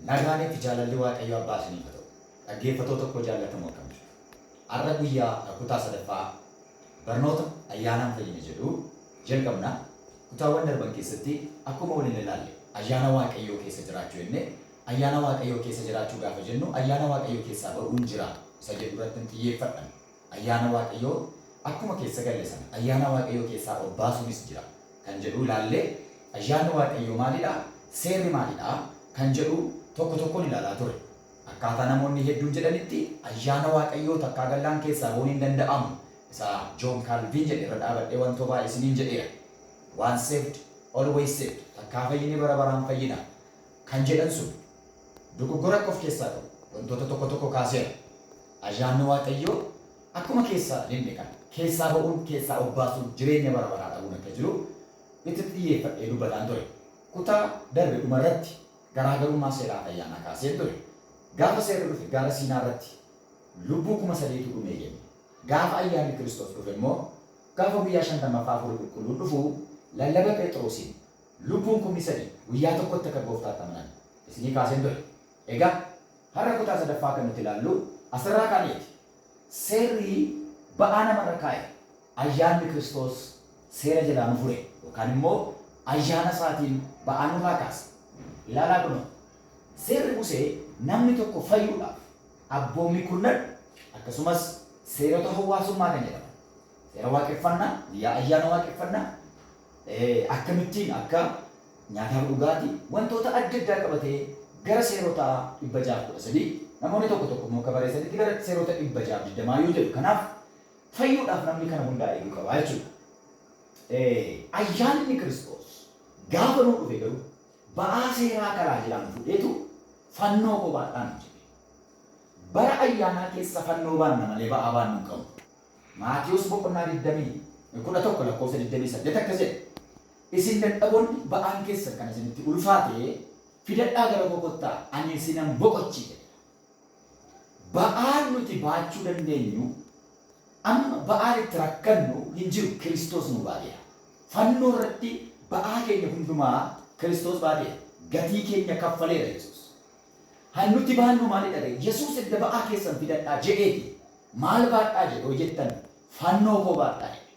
Nagaanii fi jaalalli Waaqayyo abbaa isiniif haa ta'u. Dhaggeeffattoota tokko jaallatamoo akkam jirtu. Har'a guyyaa kutaa sadaffaa barnoota ayyaanaan fayyina jedhu jalqabna. Kutaawwan darban keessatti akkuma waliin ilaalle ayyaana Waaqayyoo keessa jiraachuu jennee ayyaana Waaqayyoo keessa jiraachuu gaafa jennu ayyaana Waaqayyoo keessaa ba'uun jira isa jedhu irratti xiyyeeffadhan. Ayyaana Waaqayyoo akkuma keessa galle sana ayyaana Waaqayyoo keessaa ol baasuunis jira kan jedhu ilaalle ayyaanni Waaqayyoo maalidha? Seerri maalidha? Kan jedhu tokko tokkoon ilaalaa ture. Akkaataa namoonni hedduun jedhanitti ayyaana Waaqayyoo takkaa gallaan keessaa ba'uun hin danda'amu. Isa John Calvin jedhe irra dhaabadhee wantoota baay'ee isiniin jedheera. Once saved, always saved. Takkaa fayyine bara baraan fayyina. Kan jedhan sun dogoggora akka of keessaa qabu wantoota tokko tokko kaaseera. Ayyaanni Waaqayyoo akkuma keessaa dhimme kan keessaa ba'uun keessaa of baasuun jireenya bara baraa dhabuun akka jiru itti xiyyeeffadhee dubbataan ture. Kutaa darbe dhumarratti garaagarummaa seeraa ayyaanaa kaasee ture. Gaafa seerri dhufe gaara Siinaa irratti lubbuu 3,000 dhumee jenne. Gaafa ayyaanni Kiristoos dhufe immoo gaafa guyyaa 50ffaa Hafuurri Qulqulluun dhufu lallaba Phexrosiin lubbuun 3,000 guyyaa tokkotti akka Gooftaatti amanan isinii kaaseen ture. Egaa har'a kutaa sadaffaa kan nuti ilaallu asirraa kaaneeti. Seerri ba'aa namarra kaa'e ayyaanni Kiristoos seera jalaa nu fure yookaan immoo ayyaana isaatiin ba'aa nurraa kaase. Ilaalaa kunoo seerri Musee namni tokko fayyuudhaaf abboommii kurnan akkasumas seerota hawaasummaa kan jedhaman seera waaqeffannaa, guyyaa ayyaana waaqeffannaa akkamittiin akka nyaataaf dhugaatii wantoota adda addaa qabatee gara seerota 613 namoonni tokko tokko immoo akka bareessanitti gara seerota 620 yoo jedhu. Kanaaf fayyuudhaaf namni kana hundaa eeguu qaba jechuudha. Ayyaanni Kiristoos gaafa nuu dhufe garuu ba'aa seeraa karaa jilaan fudheetu fannoo kophaadhaan jedhe. Bara ayyaanaa keessa fannoo baanna malee ba'aa baannu hin qabu. Maatiyus boqonnaa 11 lakkoofsa 28 akkas jedhe. Isin dadhaboonni ba'aan keessan kan isinitti ulfaate fidadhaa gara kottaa ani isinan boqochiisa. Ba'aan nuti baachuu dandeenyu amma ba'aan itti rakkannu hin jiru. Kiristoos nu baateera. Fannoo irratti ba'aa keenya hundumaa Kiristoos baateera. Gatii keenya kaffaleera Yesuus. Hannuti baannu maalidha? Yesuus edda ba'aa keessan fidadhaa jedheeti. Maal baadhaa jedhoo jettan fannoo koo baadhaa jedhe.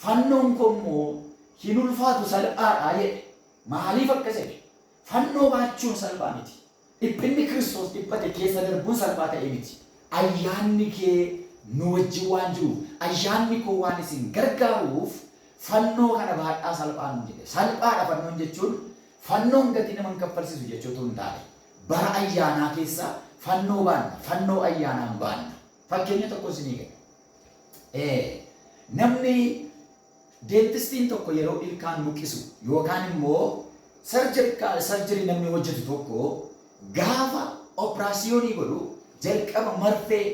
Fannoon koo immoo hin ulfaatu salphaadhaa jedhe. Maaliif akkas jedhe? Fannoo baachuun salphaa miti. Dhiphinni Kiristoos dhiphate keessa darbuun salphaa ta'e miti. Ayyaanni kee nu wajjin waan jiruuf, ayyaanni koo waan isin gargaaruuf fannoo kana baadhaa salphaa nu jedhe. Salphaadha fannoon jechuun fannoon gatii nama hin kaffalsiisu jechuutu hin taane. Bara ayyaanaa keessa fannoo baanna, fannoo ayyaanaan baanna. Fakkeenya tokko isinii kenna. Namni deentistiin tokko yeroo ilkaan buqqisu yookaan immoo sarjarii namni hojjetu tokko gaafa operaasiyoonii godhu jalqaba marfee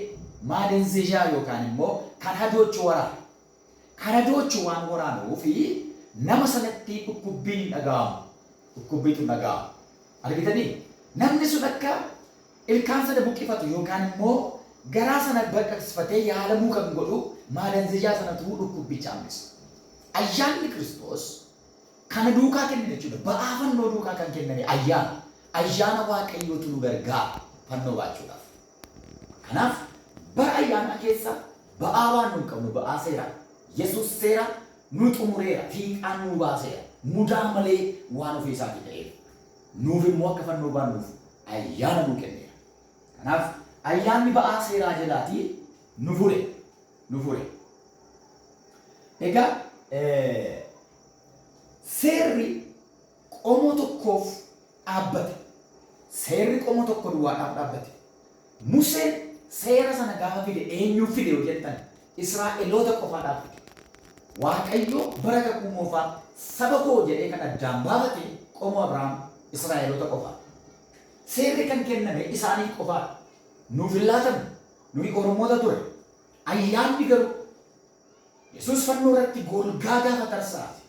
maadenzeeshaa yookaan immoo kan hadoochu waraana. Kan hadoochu waan waraanuuf nama sanatti dhukkubbiin dhaga'amu. Dhukkubbiitu dhaga'amu. Argitanii? Namni sun akka ilkaan sana buqqifatu yookaan immoo garaa sana baqaqsifatee yaalamuu kan godhu maadenzeeshaa sanatu dhukkubbicha hambisa. Ayyaanni Kiristoos kana duukaa kenname jechuudha. Ba'aa fannoo duukaa kan kenname ayyaana. Ayyaana Waaqayyootu nu gargaara fannoo baachuudhaaf. Kanaaf bara ayyaanaa keessa ba'aa waan nu qabnu ba'aa seeraa. Yesuus seera nu xumureera, fiixaan nu baaseera. Mudaa malee waan ofii isaatii ta'eef. Nuuf immoo akka fannoo baannuuf ayyaana nu kenneera. Kanaaf ayyaanni ba'aa seeraa jalaatii nu fure. Egaa seerri qomoo tokkoof dhaabbate. Seerri qomoo tokko duwwaadhaaf dhaabbate. Museen seera sana gaafa fide eenyuuf fide yoo jettan Israa'eloota qofaadhaaf fide. Waaqayyo bara kakuu moofaa saba koo jedhee kan addaan baafate qomoo Abrahaam Israa'eloota qofaa. Seerri kan kenname isaanii qofaa. Nuuf hin laatamu. Nuyi Oromoota ture. Ayyaanni garuu Yesuus fannoo irratti golgaa gaafa tarsaase.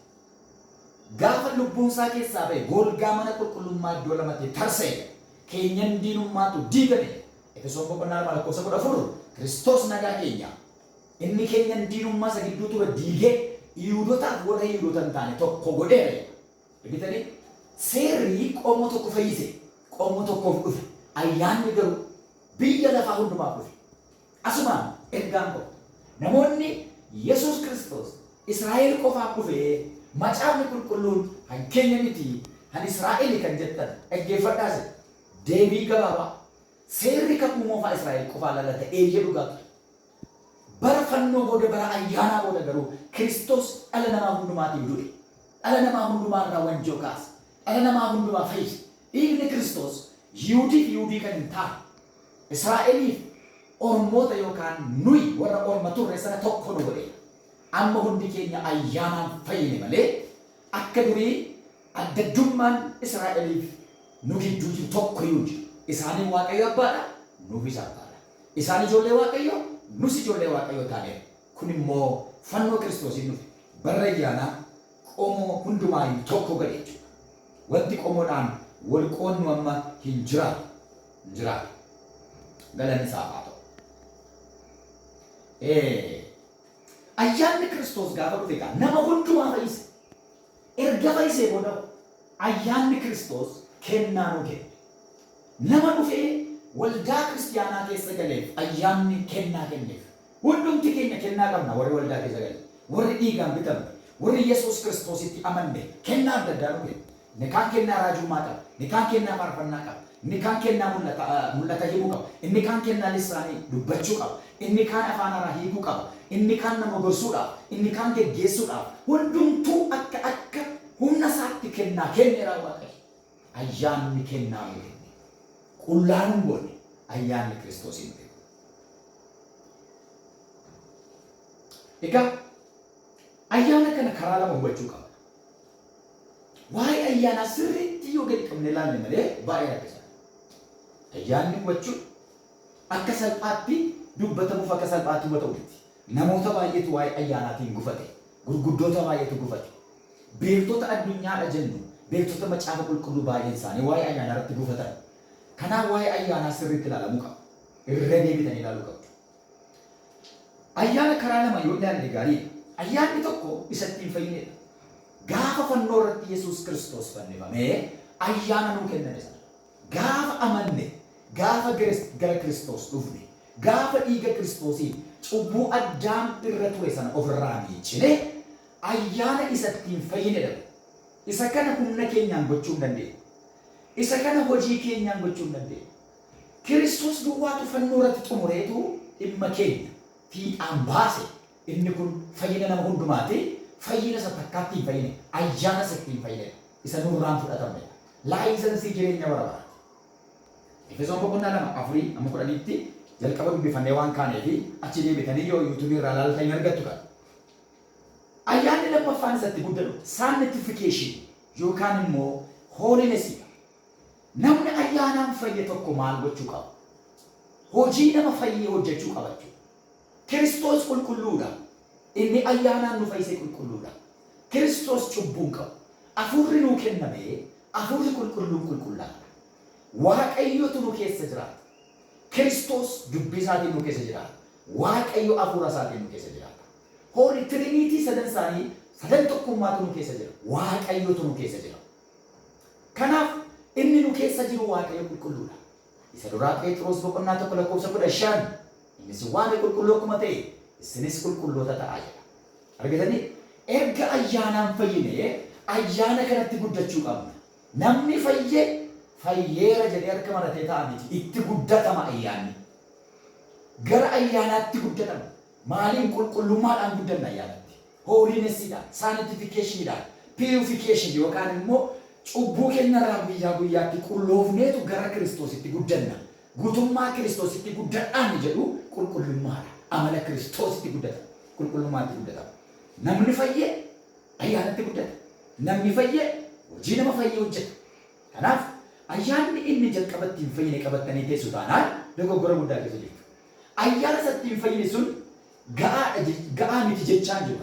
Gaafa lubbuun isaa keessaa ba'e golgaa mana qulqullummaa iddoo lamatti tarsa'e. Keenyan diinummaatu diigame. Efesoon boqonnaa 2:14 Kiristoos nagaa keenya. Inni keenyan diinummaa isa gidduu ture diigee Yihuudootaaf warra Yihuudoota hin taane tokko godheera. Eegatanii seerri qomoo tokko fayyise. qomoo tokkoof dhufe. Ayyaanni garuu biyya lafaa hundumaaf dhufe. Asumaan ergaan qabu. Namoonni Yesuus Kiristoos Israa'el qofaaf dhufee macaafni qulqulluun hankeenya miti han Israa'el kan jettan dhaggeeffadhaas deebii gabaabaa seerri kakuu moofaa Israa'el qofaa lalata eeyyee dhugaatu. Bara fannoo booda bara ayyaanaa booda garuu Kiristoos dhala namaa hundumaatiif du'e. Dhala namaa hundumaarraa wanjoo kaase. Dhala namaa hundumaa fayyise. Dhiigni Kiristoos Yihuudiif Yihuudii kan hin taane Israa'eliif ormoota yookaan nuyi warra orma turre sana tokko nu godhe. Amma hundi keenya ayyaanaan fayyine malee akka durii addaddummaan Israa'eliif nu gidduu jiru tokko iyyuu jiru. Isaanii Waaqayyo abbaadha, nuufis abbaadha. Isaan ijoollee Waaqayyo, nus ijoollee Waaqayyo taaneera. Kun immoo fannoo Kiristoosiin dhufe. Bara ayyaanaa qomoo hundumaa tokko godhe jechuudha. Wanti qomoodhaan wal qoonnu amma hin jiraatu. Hin jiraatu. Galanni isaaf haa ta'u. Ayyaanni Kiristoos gaafa dhufe egaa nama hundumaa fayyise. Erga fayyisee booda ayyaanni Kiristoos kennaa nu kenne. Nama dhufee waldaa kiristiyaanaa keessa galeef ayyaanni kennaa kenneef. Hundumti keenya kennaa qabna warri waldaa keessa gale. Warri dhiigaan bitamne, warri Yesuus Kiristoositti amanne kennaa adda addaa nu kenne. Inni kaan kennaa raajummaa qaba, inni kaan kennaa faarfannaa qaba, inni kaan kennaa mul'ata himuu qaba, inni kaan kennaa lisaanii dubbachuu qaba, inni kaan afaan haaraa hiikuu qaba, inni kaan nama gorsuudhaaf, inni kaan geggeessuudhaaf hundumtuu akka humna isaatti kennaa kenneera Waaqayyo. Ayyaanni kennaa nu kenne. Qullaa nu goone ayyaanni Kiristoosiin dhufe. Egaa ayyaana kana karaa lama hubachuu qaba. Waa'ee ayyaanaa sirriitti yoo gadi qabne ilaalle malee baay'ee rakkisa. Ayyaanni hubachuun akka salphaatti dubbatamuuf akka salphaatti hubatamu miti. Namoota baay'eetu waa'ee ayyaanaatiin gufate. Gurguddoota baay'eetu gufate. Beektota addunyaadha jennu beektota macaafa qulqulluu baay'een isaanii waa'ee ayyaanaa irratti gufatan. Kanaaf waa'ee ayyaanaa sirriitti ilaalamuu qaba. Irra deebitanii ilaaluu qabdu. Ayyaana karaa lama yoo ilaalle gaariidha. Ayyaanni tokko isa ittiin fayyinedha. Gaafa fannoo irratti Yesuus Kiristoos fannifamee ayyaana nuu kenname sana. Gaafa amanne, gaafa gara Kiristoos dhufne, gaafa dhiiga Kiristoosiin cubbuu addaan irra ture sana ofirraa miicine ayyaana isa ittiin fayyinedha. Isa kana humna keenyaan gochuu hin dandeenye. Isa kana hojii keenyaan gochuu hin dandeenye. Kiristoos duwwaatu fannoo irratti xumureetu dhimma keenya fiixaan baase. Inni kun fayyina nama hundumaati. Fayyina isa takkaatti hin fayyine. Ayyaana isa ittiin fayyine. Isa nurraan fudhatamedha. Laayisansii jireenya bara baraati. Efesoon boqonnaa 2:4-10tti jalqaba dubbifannee waan kaaneefi achi deebitanii yoo yuutuubii irraa ilaaltanii argattu kan. Ayyaanni lammaffaan isatti guddatu sanctification yookaan immoo holiness. Namni ayyaanaan fayye tokko maal gochuu qaba? Hojii nama fayyee hojjechuu qaba jechuudha. Kiristoos qulqulluudha. Inni ayyaanaan nu fayyise qulqulluudha. Kiristoos cubbuun qabu. Hafuurri nuu kenname, hafuurri qulqulluun qulqullaa'aadha. Waaqayyotu nu keessa jiraata. Kiristoos dubbii isaatiin nu keessa jiraata. Waaqayyo hafuura isaatiin nu keessa jiraata. Hooli Tiriiniitii sadan isaanii sadan tokkummaatu nu keessa jira. Waaqayyotu nu keessa jira. Kanaaf inni nu keessa jiru Waaqayyo qulqulluudha. Isa duraa Phexros boqonnaa 1:15 innis waan qulqulluu akkuma ta'e isinis qulqulloota ta'aa jedha. Argatanii erga ayyaanaan fayyine ayyaana kanatti guddachuu qabna. Namni fayyeera jedhee harka maratee ta'a miti. Itti guddatama ayyaanni. Gara ayyaanaatti guddatama. Maaliin qulqullummaadhaan guddanna ayyaanatti? Holinessiidhaan, sanctificationidhaan, purification yookaan immoo cubbuu keenyarraa guyyaa guyyaatti qulloofneetu gara Kiristoositti guddanna. Guutummaa Kiristoositti guddadhaan jedhu qulqullummaadha. Amala Kiristoositti guddata. Qulqullummaatti guddatama. Namni fayyee ayyaanatti guddata. Namni fayyee hojii nama fayyee hojjeta. Kanaaf ayyaanni inni jalqabatti hin fayyine qabattanii teessu taanaan dogoggora guddaa keessa jirtu. Ayyaana isatti hin fayyine sun ga'aa miti jechaan jiru.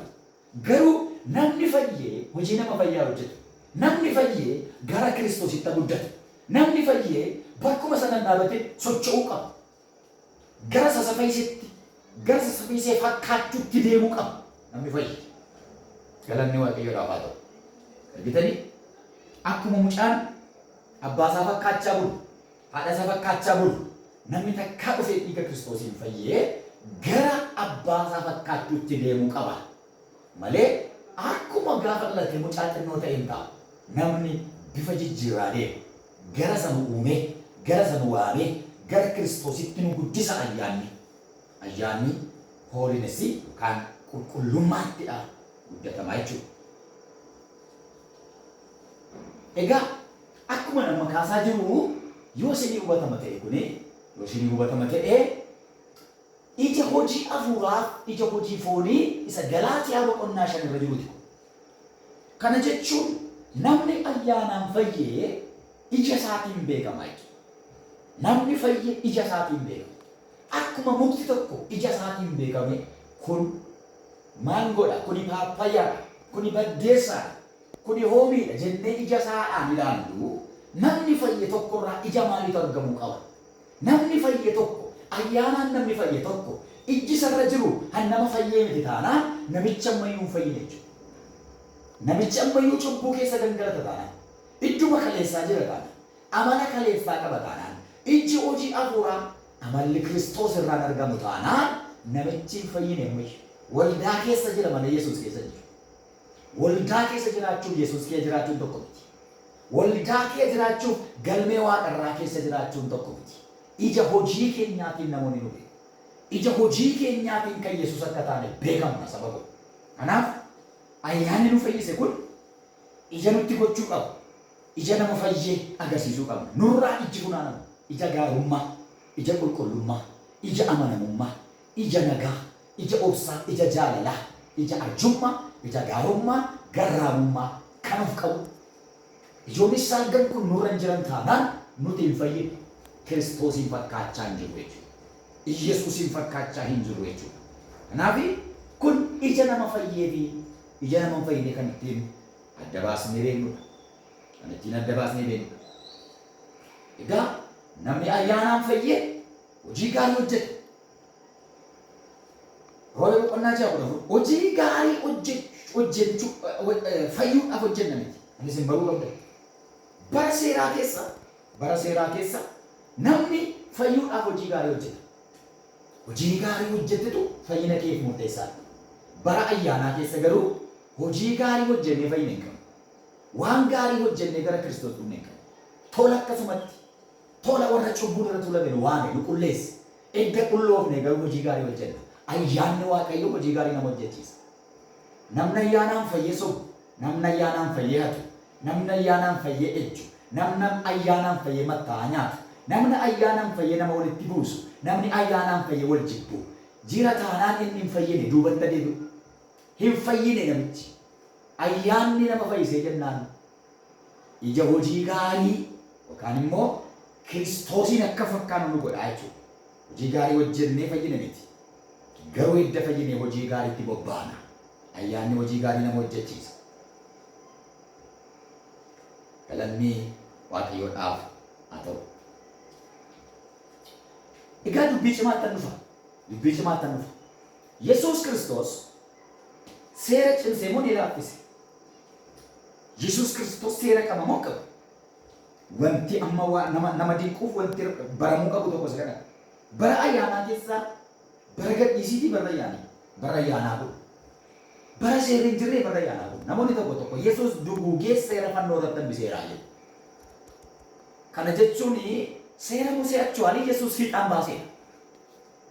Garuu namni fayyee hojii nama fayyaa hojjeta. Namni fayyee gara Kiristoositti guddata. Namni fayyee bakkuma sana dhaabatee socho'uu qaba. Gara sasafayiseetti, gara sasafayiisee fakkaachuutti deemuu qaba. Namni fayyee. Galanni Waaqayyoodhaaf haa ta'u. Argitanii akkuma mucaan abbaasaa fakkaachaa bulu, haadhasaa fakkaachaa bulu. Namni takkaa dhufee dhiiga Kiristoosiin fayyee gara abbaasaa fakkaachuutti deemuu qaba. Malee akkuma gaafa dhalate mucaa xinnoo ta'een ta'a. Namni bifa jijjiirraa deema. Gara sana uumee, gara sana waamee, gara Kiristoositti nu guddisa ayyaanni. Ayyaanni hoolinessi yookaan qulqullummaattiidha guddatamaa jechuudha. Egaa akkuma nama kaasaa jiru yoo isinii hubatama ta'e kuni yoo isinii hubatama ta'e ija hojii hafuuraaf ija hojii foonii isa Galaatiyaa boqonnaa 5 irra jiruuti. Kana jechuun namni ayyaanaan fayyee ija isaatiin beekama jechuudha. Namni fayyee ija isaatiin beekama. Akkuma mukti tokko ija isaatiin beekame kun maangoodha, kuni paappaayyaadha, kuni baddeessaadha, kuni hoomiidha jennee ija isaadhaan ilaallu. Namni fayye tokkorraa ija maaliitu argamuu qaba? Namni fayye tokko, ayyaanaan namni fayye tokko ijji isarra jiru han nama fayyee miti taanaan namicha ammayyuu fayyine jechuudha. Namicha ammayyuu cubbuu keessa gangalata taanaan, idduma kaleessaa jira taanaan, amala kaleessaa qaba taanaan, ijji hojii hafuuraa amalli Kiristoos irraan argamu taanaan namichi hin fayyine ammayyu. Waldaa keessa jira malee Yesuus keessa jira. Waldaa keessa jiraachuuf Yesuus keessa jiraachuun tokko miti. Waldaa keessa jiraachuuf galmee waaqarraa keessa jiraachuun tokko miti. Ija hojii keenyaatiin namoonni nu beeku. Ija hojii keenyaatiin kan Yesuus akka taane beekamna sababa. Kanaaf ayyaanni nu fayyise kun ija nutti gochuu qabu. Ija nama fayyee agarsiisuu qabna. Nurraa iji funaanamu. Ija gaarummaa, ija qulqullummaa, ija amanamummaa, ija nagaa, ija obsaa, ija jaalalaa, ija arjummaa, ija gaarummaa, garraamummaa kan of qabu. Ijoolli salgan kun nurra hin jiran taanaan nuti hin fayyine. Kiristoosiin fakkaachaa hin jiru jechuudha. Iyesuusiin fakkaachaa hin jiru jechuudha. Kanaaf kun ija nama fayyee fi ija nama hin fayyine kan ittiin adda baasnee beeknudha. Kan ittiin adda baasnee beeknudha. Egaa namni ayyaanaan fayyee hojii gaarii hojjeta. Roobee boqonnaa 6 hojii gaarii hojjechuu fayyuudhaaf hojjenna miti. Anis hin baruu qabda. Bara seeraa keessa namni fayyuudhaaf hojii gaarii hojjeta. Hojii gaarii hojjetetu fayyina keef murteessaadha. Bara ayyaanaa keessa garuu hojii gaarii hojjennee fayyina hin qabnu. Waan gaarii hojjennee gara Kiristoos dhufne hin qabnu. Tola akkasumatti tola warra cubbuu irra tuulame waame nu qulleessi. Edda qulloofne garuu hojii gaarii hojjenna. Ayyaanni Waaqayyoo hojii gaarii nama hojjechiisa. Namni ayyaanaan fayyee sobu, namni ayyaanaan fayyee hatu, namni ayyaanaan fayyee ejju, namni ayyaanaan fayyee matta'aa nyaatu, namni ayyaanaan fayyee nama walitti buusu, namni ayyaanaan fayyee wal jibbu. Jira taanaan inni hin fayyine duubatti adeemu. Hin fayyine namichi. Ayyaanni nama fayyisee jennaan ija hojii gaarii yookaan immoo Kiristoosiin akka fakkaannu nu godha jechuudha. Hojii gaarii hojjennee fayyine miti. Garuu edda fayyinee hojii gaariitti bobbaana. Ayyaanni hojii gaarii nama hojjechiisa. Galanni Waaqayyoodhaaf haa ta'u. Egaa dubbii cimaattan dhufa. Dubbii cimaattan dhufa. Yesuus Kiristoos seera cimsee moo ni laaffise? Yesuus Kiristoos seera qaba moo qaba? Wanti amma nama dinquuf wanti baramuu qabu tokko isa kana. Bara ayyaanaa keessaa bara gadhiisiitii bara ayyaanaa kun. Bara seerri hin jirre bara ayyaanaa kun. Namoonni tokko Yesuus dugugee seera fannoo irratti hambiseeraa jedhu. Kana jechuun seera Musee achuwaalii Yesuus fiixaan baaseera.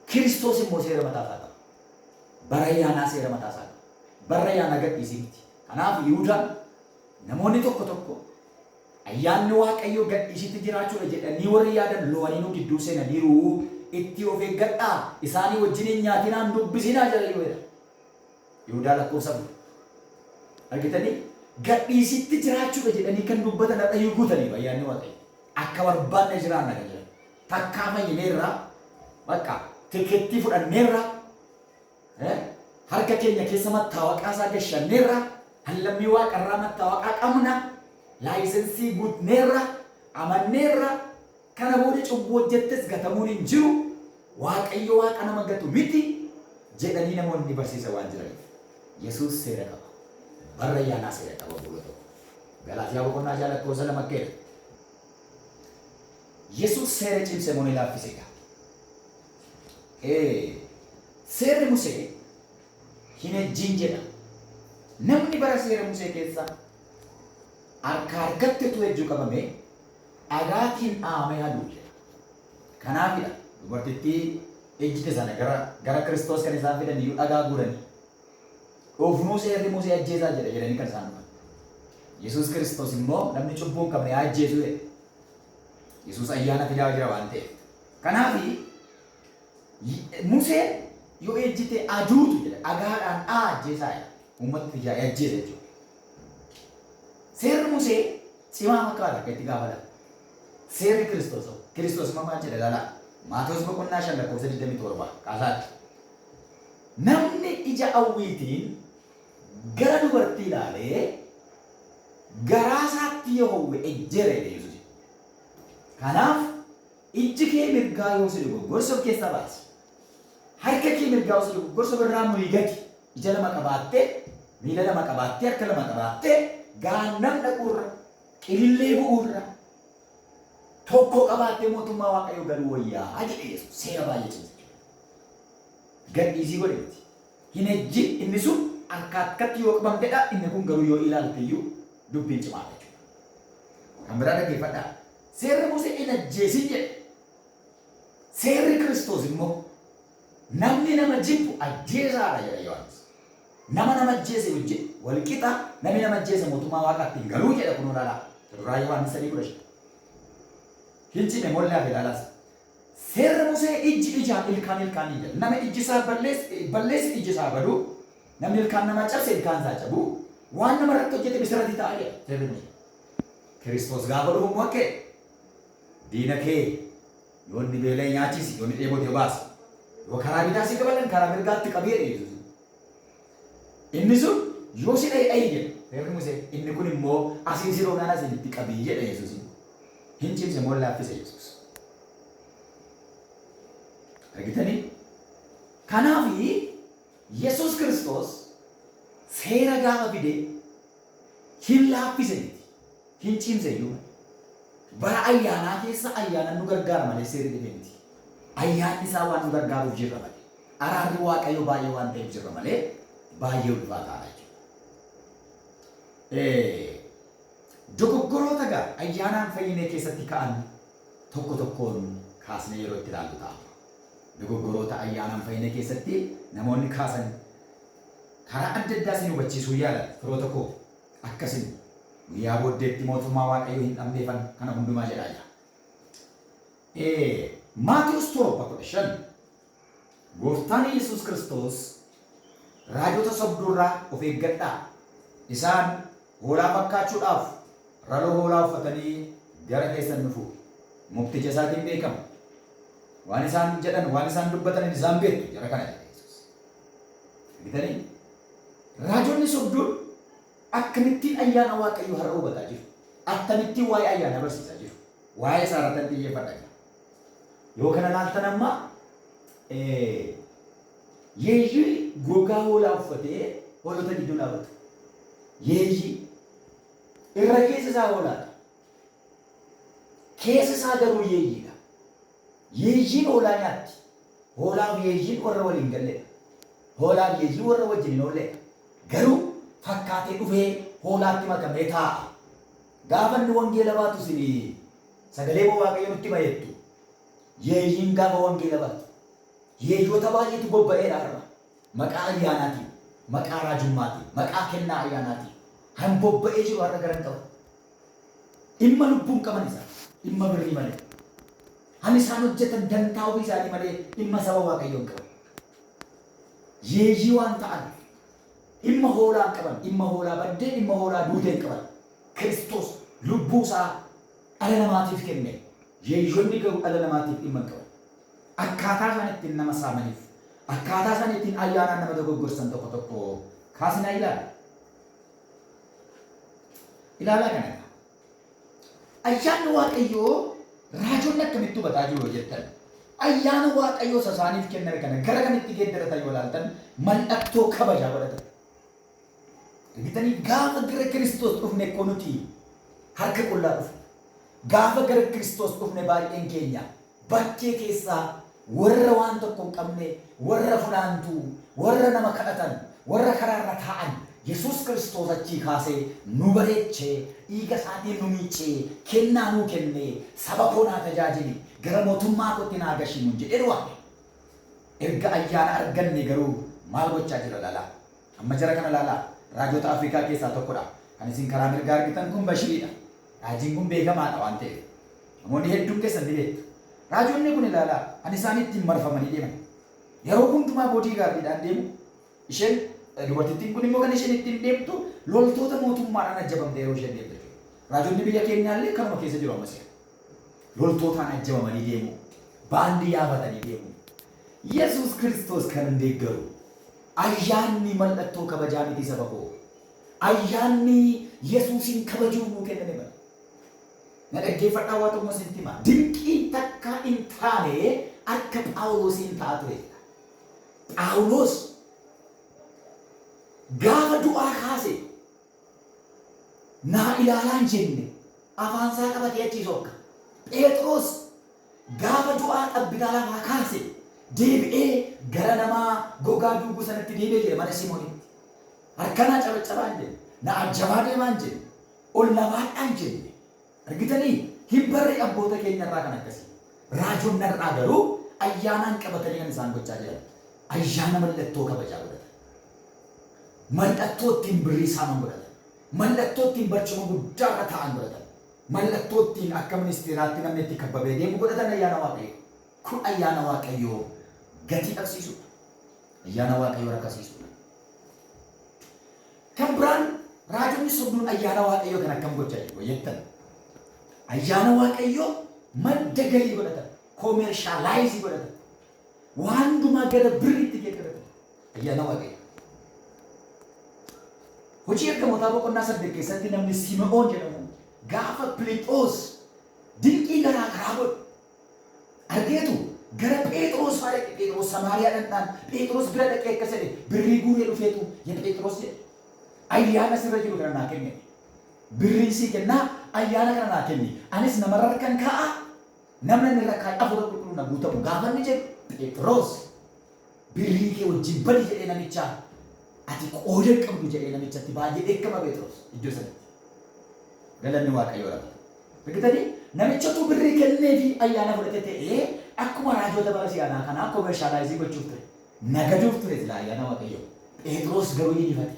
Kiristoos immoo seera mataa isaa qaba. Bara ayyaanaa seera mataa isaa qaba. Bara ayyaanaa gadhiisii miti. Kanaaf Yihuudaan namoonni tokko ayyaanni Waaqayyoo gadhiisitti jiraachuudha jedhanii warri yaadan lo'anii nu gidduu seenaniiru. Itti of eeggadhaa isaanii wajjin nyaatinaan dubbisinaa jala Yihuudaa. Yihuudaa lakkoofsa argitanii gadhiisitti jiraachuudha jedhanii kan dubbatan dhadhayyuu guutaniiru ayyaanni Waaqayyoo. Akka barbaanne jiraanna kan jedhan. Takkaa fayyineerraa bakka tikeettii fudhanneerraa harka keenya keessa mattaawaqaa isaa gashanneerraa hallammii waaqarraa mattaawaqaa qabna laayisensii guutneerraa amanneerraa kana booda cubbuu hojjettes gatamuun hin jiru Waaqayyo waaqa nama gatu miti jedhanii namoonni barsiisa waan jiraniif Yesuus seera qaba. Bara ayyaanaa seera qaba bu'uura tokko. Galaatiyaa boqonnaa 6 lakkoofsa 2 keessa. Bara ayyaanaa seera qaba. Bara ayyaanaa seera qaba bu'uura tokko. Galaatiyaa boqonnaa 6 lakkoofsa 2 keessa. Yesuus seera cimse moo ni laaffise? Seerri Musee hin ejjiin jedha. Namni bara seera Musee keessa harkatti utuu ejjuu qabame dhagaatiin dhaamee aduu jedha. Kanaafidha dubartittii ejjite sana gara Kiristoos kan isaan fidan iyyuu dhagaa guuranii oofnuu seerri Musee ajjeesaa jedha jedhanii kan isaan dhufan. Yesuus Kiristoos immoo namni cubbuu hin qabne haa ajjeesu jedhe. Yesuus ayyaana fidaa jira waan ta'eef. Kanaafi Museen yoo ejjite aduutu jedha dhagaadhaan ajjeesaa jedha. Uummata ijaa ajjeesa jechuudha. Seerri Musee cimaa fakkaata akka itti gaafata. Seerri Kiristoos maal jedha ilaalaa. Maatewos boqonnaa 5:27 kaasaati. Namni ija hawwiitiin gara dubartii ilaalee garaa isaatti yoo hawwe ejjere Yesuus. Kanaaf ijji kee mirgaa yoo si dogoggorsa of keessaa baasi. Harka kee mirgaa yoo si dogoggorsa birraa mul'igati. Ija lama qabaattee, miila lama qabaattee, harka lama qabaattee, gaannam dhaquurra, qilillee bu'uurra, tokko qabaattee mootummaa Waaqayyoo galuu wayyaa jedhe Yesuus. Seera baay'ee cimse. Gadhiisii godhe miti. Hin ejji inni sun harkatti yoo qabamtedha, inni kun garuu yoo ilaalte iyyuu dubbiin cimaa jechuudha. Kan biraa dhaggeeffadhaa. Seerri Musee hin ajjeesin jedhe. Seerri Kiristoos immoo namni nama jibbu ajjeesaadha jedha Yohaannis. Nama ajjeese hojjete wal qixa namni nama ajjeese mootummaa Waaqaatti hin galuu jedha kun olaanaa. Duraa Yohaannis 3:15. Hin cime mollaa fi laalaas. Seerri Musee ijji ijaan ilkaan jedha. Nama ijji isaa balleessi ijji isaa badu. Namni ilkaan nama cabse ilkaan isaa cabu. Waan nama irratti hojjete bisirratti ta'a jedha seerri Musee. Kiristoos gaafa dhufu immoo akkee diina kee yoo inni beelee nyaachisi yoo inni dheebote baasa. Yoo karaa bitaa si qabalan karaa mirgaatti qabee Yesuus. Inni sun yoo si dha'e jedha seerri Musee. Inni kun immoo asiin si roonaan asiin itti qabii jedha Yesuus. Hin cimse moo laaffise Yesuus. Argitanii? Kanaafi Yesuus Kiristoos seera gaafa fide hin laaffise miti. Hin cimse iyyuu. Bara ayyaanaa keessa ayyaana nu gargaara malee seerri dhibee miti. Ayyaanni isaa waan nu gargaaruuf jirra malee. Araarri Waaqayyoo baay'ee waan ta'eef jirra malee baay'ee ulfaataadha jechuudha. Dogoggoroota gaa ayyaanaan fayyinee keessatti ka'an tokko tokkoon kaasnee yeroo itti ilaallu ta'a. Dogoggoroota ayyaanaan fayyinee keessatti namoonni kaasan karaa adda addaa isin hubachiisuu yaalan firoota koo akkasin guyyaa booddeetti mootummaa Waaqayyoo hin dhabneefan kana hundumaa jedhaa jira. Maatewos 7:15 Gooftaan Yesuus Kiristoos raajota sobduurraa of eeggadhaa. Isaan hoolaa fakkaachuudhaaf raloo hoolaa uffatanii gara keessan dhufu. Mukticha isaatiin beekamu. Waan isaan jedhan, waan isaan dubbatan isaan beektu jara kana jedha Yesuus. Argitanii? Raajonni sobduun akkamittiin ayyaana Waaqayyoo har'a hubataa jiru. Akkamittiin waa'ee ayyaana barsiisaa jiru. Waa'ee isaa irratti xiyyeeffadhaa jira. Yoo kana laaltan amma yeeyyii gogaa hoolaa uffatee hoolota gidduu dhaabatu. Yeeyyii irra keessa isaa hoolaadha. Keessa isaa garuu yeeyyiidha. Yeeyyiin hoolaa nyaatti. Hoolaaf yeeyyiin warra waliin galleedha. Hoolaaf yeeyyiin warra wajjin hin oolleedha. Garuu fakkaatee dhufee hoolaatti makamee taa'a. Gaafa inni wangeela baatu isin sagalee Waaqayyoo nutti himaa. Yeeyyiin gaafa wangeela baatu. Yeeyyoota baay'eetu bobba'eedha har'a. Maqaa ayyaanaatiin, maqaa raajummaatiin, maqaa kennaa ayyaanaatiin. Han bobba'ee jiru har'a garan qaba. Dhimma lubbuun qaban isaa, dhimma birrii malee. Han isaan hojjetan dantaa ofii isaanii malee dhimma saba Waaqayyoon qaban. Yeeyyii waan ta'an dhimma hoolaa qaban, dhimma hoolaa baddee, dhimma hoolaa duuteen qaban. Kiristoos lubbuu isaa dhala namaatiif kenne. Yeeyyoonni garuu dhala namaatiif dhimma qaban. Akkaataa isaan ittiin nama saamaniif, akkaataa isaan ittiin ayyaanaan nama dogoggorsan tokko tokko kaasnaa ilaala. Ilaalaa kana. Ayyaanni Waaqayyoo raajonni akkamitti hubataa jiru yoo jettan, ayyaana Waaqayyoo isaaniif kenname kana gara kamitti geeddaratan yoo ilaaltan mallattoo kabajaa godhatan. Argitanii gaafa gara Kiristoos dhufne akkoo nuti harka qullaa dhufe. Gaafa gara Kiristoos dhufne baay'een keenya bakkee keessaa warra waan tokko hin qabne, warra funaantuu, warra nama kadhatan, warra karaarra taa'an Yesuus Kiristoos achii kaasee nu bareechee, dhiiga isaatiin nu miicee, kennaa nuu kennee, saba koo naa tajaajili, gara mootummaa kootti naa gashimu jedhee waame. Erga ayyaana arganne garuu maal gochaa jira laalaa? Amma jara kana laalaa. Raajota Afrikaa keessaa tokkodha. Kan isin karaa mirgaa argitan kun Bashiridha. Raajiin kun beekamaadha waan ta'eef. Namoonni hedduun keessan ni beektu. Raajonni kun ilaalaa kan isaan ittiin marfamanii deeman. Yeroo hundumaa boodii gaardiidhaan deemu. Isheen dubartittiin kun immoo kan isheen ittiin deemtu loltoota mootummaadhaan ajjabamte yeroo isheen deemtu. Raajonni biyya keenyaallee kanuma keessa jiru ammas. Loltootaan ajjabamanii deemu. Baandii yaafatanii deemu. Yesuus Kiristoos kan deeggaru. Ayyaanni mallattoo kabajaa miti saba koo. Ayyaanni Yesuusin kabajuu nuu kenname bara. Na dhaggeeffadhaa waa tokko isin hima. Dinqii takka hin taane akka Phaawulosiin ta'a ture. Phaawulos gaafa du'aa kaase naa ilaalaan jenne afaansaa qabatee achii sokka. Phexros gaafa du'aa qabbiraa lafaa kaase deebi'ee gara namaa gogaa duugu sanatti deebi'ee jira mana Simoonitti. Harkanaa cabacabaan jenne, na ajjabaa deemaan jenne, ol namaadhaan jenne. Argitanii hin barre abboota keenya irraa kan akkasii. Raajonni irraa garuu ayyaanaan qabatanii kan isaan gochaa jiran. Ayyaana mallattoo kabajaa godhatan. Mallattoo ittiin birrii saaman godhatan. Mallattoo ittiin barcuma guddaa irra taa'an godhatan. Mallattoo ittiin akka ministeeraatti namni itti kabbabee deemu godhatan ayyaana Waaqayyoo. Kun ayyaana Waaqayyoo gatii qabsiisudha. Ayyaana Waaqayyoo rakkasiisudha. Kan biraan raajonni sobduun ayyaana Waaqayyoo kan akkam gochaa jiru jettan. Ayyaana Waaqayyoo madda galii godhatan. Koomershaalaayizii godhatan. Waan hundumaa gara birriitti geeddaratan. Ayyaana Waaqayyoo. Hojii ergamootaa boqonnaa 8 keessatti namni Simi'oon jedhamu gaafa Philiphoos dinqii garaa garaa godhu argeetu gara Phexros fa'aa dhaqe. Phexros Samaariyaa dhandhaan Phexros bira dhaqee akkas jedhe birrii guuree dhufeetu ya Phexros jedhe ayyaana sirra jiru kana naa kenne. Birrii sii kennaa ayyaana kana naa kenni. Anis namarra kan kaa'a namni inni irra kaa'e afur qulqulluu na guutamu gaafa inni jedhu Phexros birrii kee wajjin badi jedhee namichaa ati qooda qabdu jedhee namichatti baay'ee dheekkama Phexros iddoo sanatti. Galanni Waaqayyoo dha. Beektanii namichatu birrii kennee fi ayyaana fudhatee ta'ee akkuma raajota bara si'aanaa kanaa koomershaalaayizii gochuuf ture. Nagaduuf ture sila ayyaana Waaqayyoo. Phexros garuu ni ifate.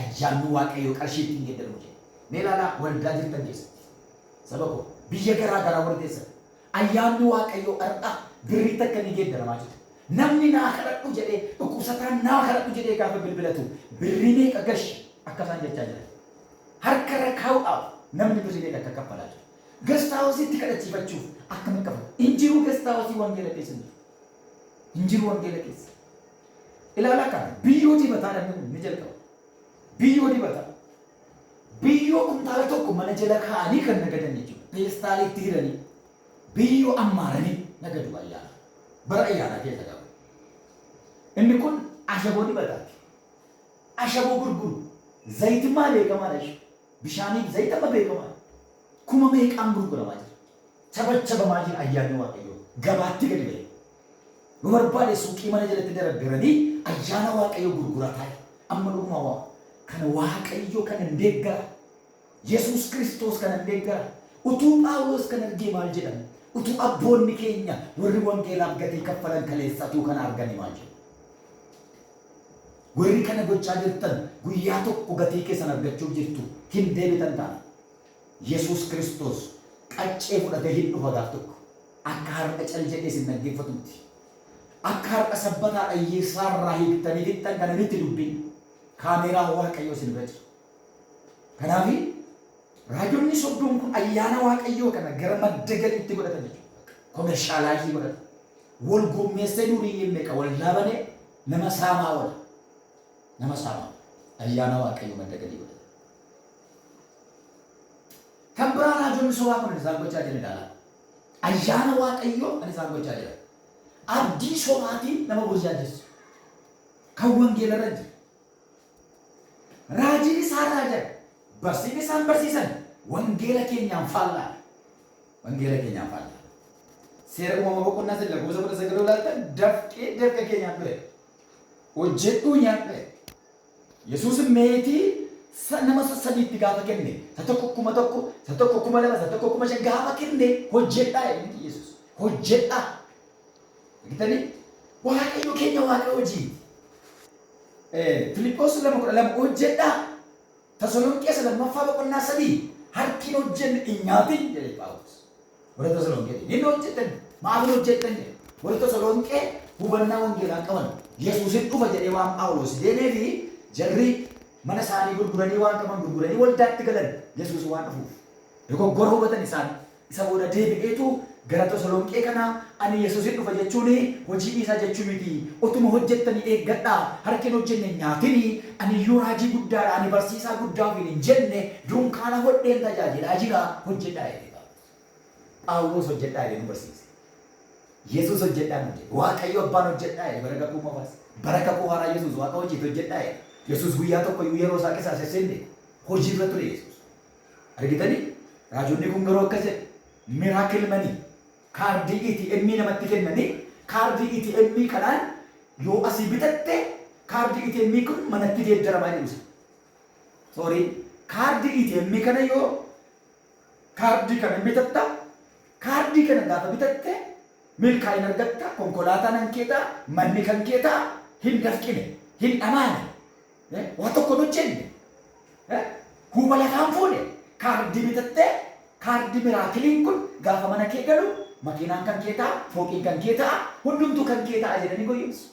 Ayyaanni Waaqayyoo qarshiitti hin geeddaru jedhe. Mee ilaalaa waldaa jirtan keessatti. Saba koo biyya garaa garaa wal keessatti. Ayyaanni Waaqayyoo har'a birrii takka ni geeddaramaa jira. Namni naa kadhadhu jedhee dhukkubsataan naa kadhadhu jedhee gaafa bilbilatu birrii meeqa gashi akka isaan jechaa jiran. Harka irra kaa'uudhaaf namni birrii meeqa akka kaffalaa jira. Gastaawositti kadhachiifachuuf akkamitti kaffala. Injiruu gastaawosii wangeela keessa jiru. Injiruu wangeela keessa. Ilaalaa kana biyyoo dibataa namni ni jalqaba. Biyyoo dibataa. Biyyoo kuntaala tokko mana jala kaa'anii kan nagadan jechuudha. Peestaalitti hiranii biyyoo ammaaranii nagadu ayyaana. Bara ayyaana keessa qabu. Inni kun ashaboo dibataati. Ashaboo gurguru. Zayitimmaa beekamaadha ishee. Bishaaniif zayitama beekamaadha. Kuma meeqaan gurguramaa jira. Chabachabamaa jira ayyaanni Waaqayyoo. Gabaatti gadi ba'e. Nu barbaade suuqii mana jalatti darabdaranii ayyaana Waaqayyoo gurgurataa. Amma dhuguma waa. Kana Waaqayyoo kan hin deeggara. Yesuus Kiristoos kan hin deeggara. Utuu Phaawulos kan argee maal jedhan? Utuu abboonni keenya warri wangeelaaf gatii kaffalan kaleessatuu kan arganii maal jedhu? Warri kana gochaa jirtan guyyaa tokko gatii keessan argachuuf jirtu hin deebitan taana. Yesuus Kiristoos qaccee fudhatee hin dhufa gaaf tokko. Akka har'a cal jedhee isin dhaggeeffatutti. Akka har'a sabbataa dhayyeessaarraa hiiktanii fixxan kana nitti dubbiin. Kaameeraa Waaqayyoo isin bira jira. Kanaafi raajonni sobduun kun ayyaana Waaqayyoo kana gara madda galiitti godhatan jechuudha. Koomershaalaayizii godhatan. Wal gommeessee durii meeqa wal laabanee nama saamaa oola. Nama saamaa. Ayyaana Waaqayyoo madda galii godhatan. Kan biraa raajonni sobaa kun isaan gochaa jiran ilaala. Ayyaana Waaqayyoo kan isaan gochaa jiran. Abdii sobaatiin nama burjaajessu. Kan wangeela irra jira. Raajiin isaan raajan. Barsiin isaan barsiisan wangeela keenyaan faallaa. Wangeela keenyaaf faallaa. Seera uumama boqonnaa sadii lakkoofsa 19 ilaaltan dafqee dafqa keenyaaf ture. Hojjedhuu nyaadhe. Yesuus meetii nama sadiitti gaafa kenne. Isa tokko 1,000, isa tokko 2,000, isa tokko 5,000 gaafa kenne hojjedhaa jedhanii Yesuus. Hojjedhaa. Argitanii Waaqayyo keenya waaqa hojii. Filiphos 2:12 hojjedhaa. Tasalonqee 2:3 harkiin hojjenne hin nyaatin jedhe Phaawulos. Warra Tasalonqee inni hojjetan maaf hojjetan jedhe. Warra Tasalonqee hubannaa wangeelaa qaban Yesuusin dhufa jedhee waan Phaawulos deemee fi jarri mana isaanii gurguranii waan qaban gurguranii waldaatti galan Yesuus waan dhufuuf. Dogoggora hubatan isaan isa booda deebi'eetu gara Tasalonqee kana ani Yesuusin dhufa jechuun hojii isaa jechuu miti. Otuma hojjettanii eeggadhaa harkiin hojjenne nyaatini ani iyyuu raajii guddaadha ani barsiisaa guddaa hin jenne dunkaana hodheen tajaajilaa jira hojjedhaa jedhe. Phaawulos hojjedhaa jedhe nu barsiise. Yesuus hojjedhaa nu jedhe. Waaqayyo abbaan hojjedhaa jedhe bara kakuu mafaas. Bara kakuu haaraa Yesuus waaqa hojiitu hojjedhaa jedhe. Yesuus guyyaa tokko iyyuu yeroo isaa keessaa sesseenne hojii irra ture Yesuus. Argitanii raajonni kun garuu akkas jedhe miraakil manii kaardii ATM namatti kennanii kaardii ATM kanaan yoo asii bitatte kaardii ATM kun manatti geeddaramaa jedhu. Sorry kaardii ATM kana yoo kaardii kana bitatta kaardii kana gaafa bitatte milkaa'ina argatta konkolaataan hankeeta manni kan keeta hin dafqine hin dhamaane waan tokko hojjenne huba lafaan fuune kaardii bitatte kaardii miraakiliin kun gaafa mana kee galu makiinaan kan kee ta'a, fooqiin kan kee ta'a, hundumtuu kan kee ta'a jedhanii goyyomsu.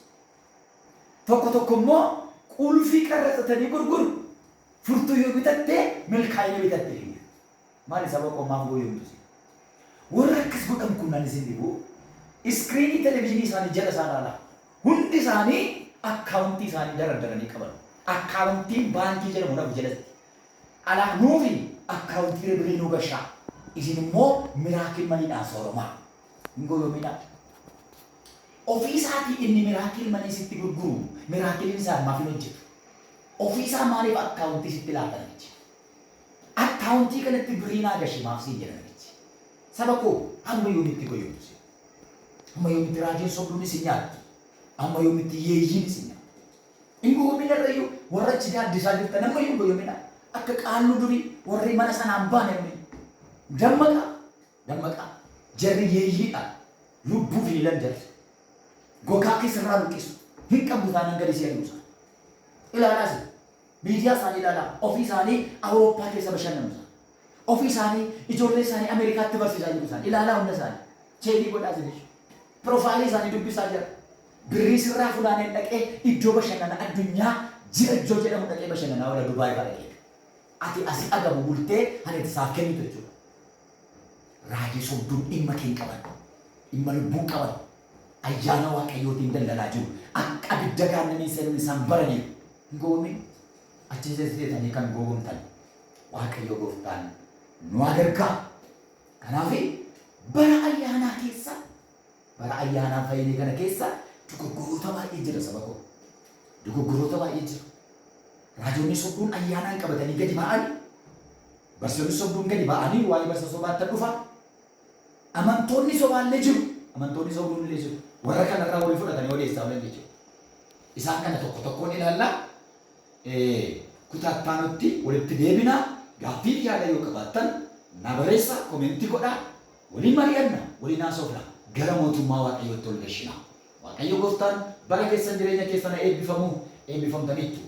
Tokko immoo qulfii qarratanii gurguru. Furtuu yoo bitatte milkaa'ina bitatte. Maali sababa qommaaf goyyomtu? Warra akkas godhan kunnaan isin dhibu. Iskiriinii televezyiinii isaanii jala isaan ala. Hundi isaanii akkaawuntii isaanii dardaranii qaban. Akkaawuntiin baankii jedhamu dhabu jalatti. Alaa nuufi akkaawuntii birii nu gashaa. Isin immoo miraakil maniidhaan sooromaa. Ngoyoomina. Ofii isaatii inni miraakil manii sitti gurguru. Miraakiliin isaan maaf hin hojjetu? Ofii isaa maaliif akkaawuntii sitti laatan jechi? Akkaawuntii kanatti birii naa gashi maaf siin jedhan jechi? Saba koo hamma yoomitti goyoomtu? Amma yoomitti raajiin sobduun isin nyaatti? Amma yoomitti yeeyyiin isin nyaatti? Ngoyoomina irrayyuu warra achi gaaddisaa jirtan amma yoo goyoomina akka qaalluu durii warri mana sanaan baane dammaqa jarri yeeyyiidha lubbuu fi landarri gogaa keessarraa luqqisu hin qabdu taanaan gadi si aduusa ilaalaas miidiyaa isaanii ilaalaa ofii isaanii Awurooppaa keessa bashannanu ofii isaanii ijoollee isaanii Ameerikaatti barsiisaa jiru isaan ilaalaa hunda isaanii cheekii godhaa jiru piroofaayilii isaanii dubbisaa jira birrii sirraa funaaneen dhaqee iddoo bashannana addunyaa jirajjoo jedhamu dhaqee bashannanaa wala Dubaay fa'aa dhaqee ati asii agamu bultee ani itti isaaf kennitu jechuudha. Raajii sobduun dhimma kee qaban, dhimma lubbuu qaban, ayyaana waaqayyootiin daldalaa jiru. Akka abidda gaannanii seenuun isaan baraniif hin goone achi seetanii kan gowwomtan waaqayyo gooftaan nu agargaa. Kanaaf bara ayyaanaa keessa, bara ayyaanaa fayyinii kana keessa dogoggoroota baay'ee jira saba koo. Dogoggoroota baay'ee jira. Raajonni sobduun ayyaanaan qabatanii gadi ba'anii, barsiisonni sobduun gadi ba'anii waa'ee barsiisa sobaatti dhufan. Amantoonni sobaallee jiru. Amantoonni sobduun illee jiru. Warra kanarraa walii fudhatanii odeessaa oolan jechuudha. Isaan kana tokko tokkoon ilaallaa. Kutattaanitti walitti deebinaa gaaffii fi yaada yoo qabaattan na barreessaa komentii godhaa waliin mari'anna waliin haasofna gara mootummaa waaqayyootti ol gashinaa. Waaqayyo gooftaan bara keessan jireenya keessan eebbifamuu eebbifamtaniittu.